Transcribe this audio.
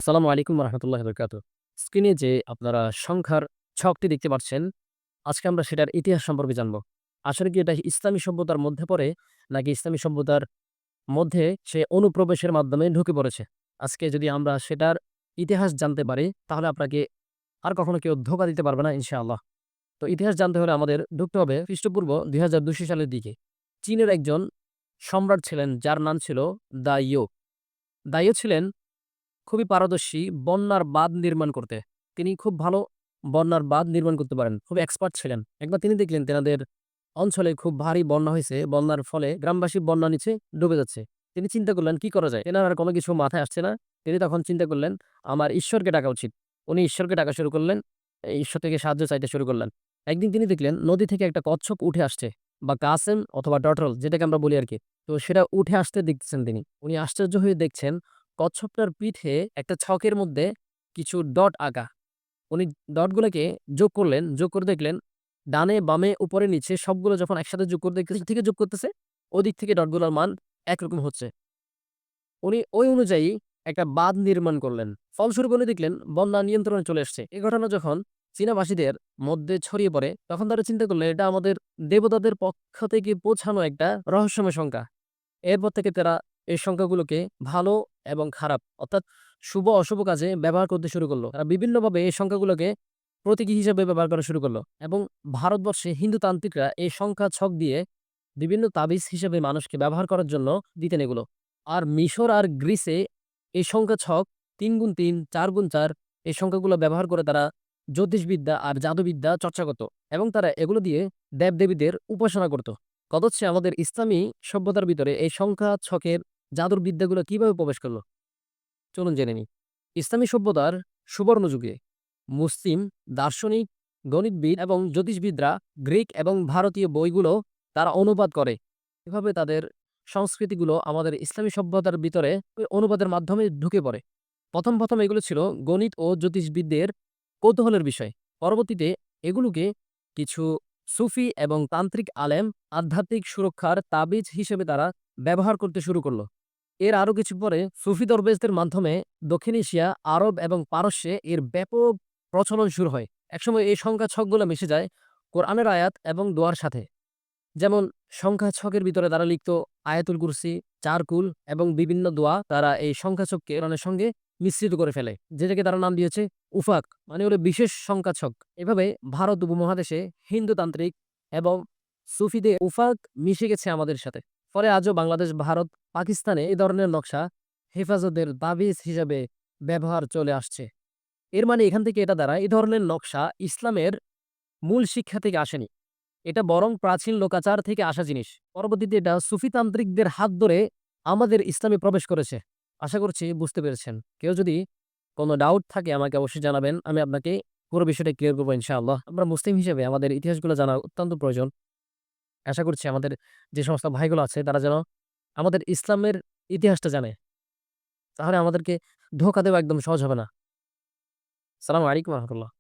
আসসালামু আলাইকুম রহমতুল্লাহ বরকাত। স্ক্রিনে যে আপনারা সংখ্যার ছকটি দেখতে পাচ্ছেন, আজকে আমরা সেটার ইতিহাস সম্পর্কে জানব। আসলে কি এটা ইসলামী সভ্যতার মধ্যে পড়ে নাকি ইসলামী সভ্যতার মধ্যে সে অনুপ্রবেশের মাধ্যমে ঢুকে পড়েছে? আজকে যদি আমরা সেটার ইতিহাস জানতে পারি, তাহলে আপনাকে আর কখনো কেউ ধোঁকা দিতে পারবে না ইনশাআল্লাহ। তো ইতিহাস জানতে হলে আমাদের ঢুকতে হবে খ্রিস্টপূর্ব ২২০০ সালের দিকে। চীনের একজন সম্রাট ছিলেন যার নাম ছিল দা ইয়ো। দা ইয়ো ছিলেন খুবই পারদর্শী বন্যার বাঁধ নির্মাণ করতে। তিনি খুব ভালো বন্যার বাঁধ নির্মাণ করতে পারেন। খুব এক্সপার্ট ছিলেন। একবার তিনি দেখলেন তেনাদের অঞ্চলে খুব ভারী বন্যা হইছে। বন্যার ফলে গ্রামবাসী বন্যার নিচে ডুবে যাচ্ছে। তিনি চিন্তা করলেন কি করা যায়? তেনার আর কোনো কিছু মাথায় আসছে না। তিনি তখন চিন্তা করলেন আমার ঈশ্বরকে ডাকা উচিত। উনি ঈশ্বরকে ডাকা শুরু করলেন। ঈশ্বর থেকে সাহায্য চাইতে শুরু করলেন। একদিন তিনি দেখলেন নদী থেকে একটা কচ্ছপ উঠে আসছে বা কাসেম অথবা ডটরল যেটাকে আমরা বলি আরকি। তো সেটা উঠে আসতে দেখতেছেন তিনি। উনি আশ্চর্য হয়ে দেখছেন কচ্ছপটার পিঠে একটা ছকের মধ্যে কিছু ডট আঁকা। উনি ডটগুলোকে যোগ করলেন। যোগ করে দেখলেন ডানে, বামে, উপরে, নিচে সবগুলো যখন একসাথে যোগ করে দেখতেছে, থেকে যোগ করতেছে, ওদিক থেকে ডটগুলোর মান একরকম হচ্ছে। উনি ওই অনুযায়ী একটা বাঁধ নির্মাণ করলেন। ফলস্বরূপ উনি দেখলেন বন্যা নিয়ন্ত্রণে চলে এসছে। এই ঘটনা যখন চীনাবাসীদের মধ্যে ছড়িয়ে পড়ে, তখন তারা চিন্তা করলেন এটা আমাদের দেবতাদের পক্ষ থেকে পৌঁছানো একটা রহস্যময় সংখ্যা। এরপর থেকে তারা এই সংখ্যাগুলোকে ভালো এবং খারাপ অর্থাৎ শুভ অশুভ কাজে ব্যবহার করতে শুরু করলো। তারা বিভিন্নভাবে এই সংখ্যাগুলোকে প্রতীকী হিসেবে ব্যবহার করা শুরু করলো এবং ভারতবর্ষে হিন্দু তান্ত্রিকরা এই সংখ্যা ছক দিয়ে বিভিন্ন তাবিজ হিসেবে মানুষকে ব্যবহার করার জন্য দিতেন এগুলো। আর মিশর আর গ্রিসে এই সংখ্যা ছক ৩ গুণ ৩, ৪ গুণ ৪ এই সংখ্যাগুলো ব্যবহার করে তারা জ্যোতিষবিদ্যা আর জাদুবিদ্যা চর্চা করত এবং তারা এগুলো দিয়ে দেব-দেবীদের উপাসনা করত। কথা হচ্ছে আমাদের ইসলামী সভ্যতার ভিতরে এই সংখ্যা ছকের জাদুর বিদ্যাগুলো কিভাবে প্রবেশ করলো? চলুন জেনে নিই। ইসলামী সভ্যতার সুবর্ণ যুগে মুসলিম দার্শনিক, গণিতবিদ এবং জ্যোতিষবিদরা গ্রিক এবং ভারতীয় বইগুলো তারা অনুবাদ করে। এভাবে তাদের সংস্কৃতিগুলো আমাদের ইসলামী সভ্যতার ভিতরে ওই অনুবাদের মাধ্যমে ঢুকে পড়ে। প্রথম এগুলো ছিল গণিত ও জ্যোতিষবিদদের কৌতূহলের বিষয়। পরবর্তীতে এগুলোকে কিছু সুফি এবং তান্ত্রিক আলেম আধ্যাত্মিক সুরক্ষার তাবিজ হিসেবে তারা ব্যবহার করতে শুরু করল। এর আরো কিছু পরে সুফি দরবেশদের মাধ্যমে দক্ষিণ এশিয়া, আরব এবং পারস্যে এর ব্যাপক প্রচলন শুরু হয়। একসময় এই সংখ্যা ছকগুলো মিশে যায় কোরআনের আয়াত এবং দোয়ার সাথে। যেমন সংখ্যা ছকের ভিতরে তারা লিখত আয়াতুল কুরসি, চারকুল এবং বিভিন্ন দোয়া তারা এই সংখ্যা ছককে কোরআনের সঙ্গে মিশ্রিত করে ফেলে। যেটাকে তারা নাম দিয়েছে উফাক, মানে হলো বিশেষ সংখ্যা ছক। এভাবে ভারত উপমহাদেশে হিন্দু তান্ত্রিক এবং সুফিদের উফাক মিশে গেছে আমাদের সাথে। ফলে আজও বাংলাদেশ, ভারত, পাকিস্তানে এই ধরনের নকশা হেফাজতের তাবিজ হিসাবে ব্যবহার চলে আসছে। এর মানে এখান থেকে এটা দ্বারা এই ধরনের নকশা ইসলামের মূল শিক্ষা থেকে আসেনি। এটা বরং প্রাচীন লোকাচার থেকে আসা জিনিস। পরবর্তীতে এটা সুফিতান্ত্রিকদের হাত ধরে আমাদের ইসলামে প্রবেশ করেছে। আশা করছি বুঝতে পেরেছেন। কেউ যদি কোনো ডাউট থাকে আমাকে অবশ্যই জানাবেন। আমি আপনাকে পুরো বিষয়টা ক্লিয়ার করব ইনশাআল্লাহ। আমরা মুসলিম হিসেবে আমাদের ইতিহাসগুলো জানা অত্যন্ত প্রয়োজন। আশা করছি আমাদের যে সমস্ত ভাইগুলো আছে তারা যেন আমাদের ইসলামের ইতিহাসটা জানে। তাহলে আমাদেরকে ধোঁকা দেওয়া একদম সহজ হবে না। আসসালামু আলাইকুম ওয়া রাহমাতুল্লাহ।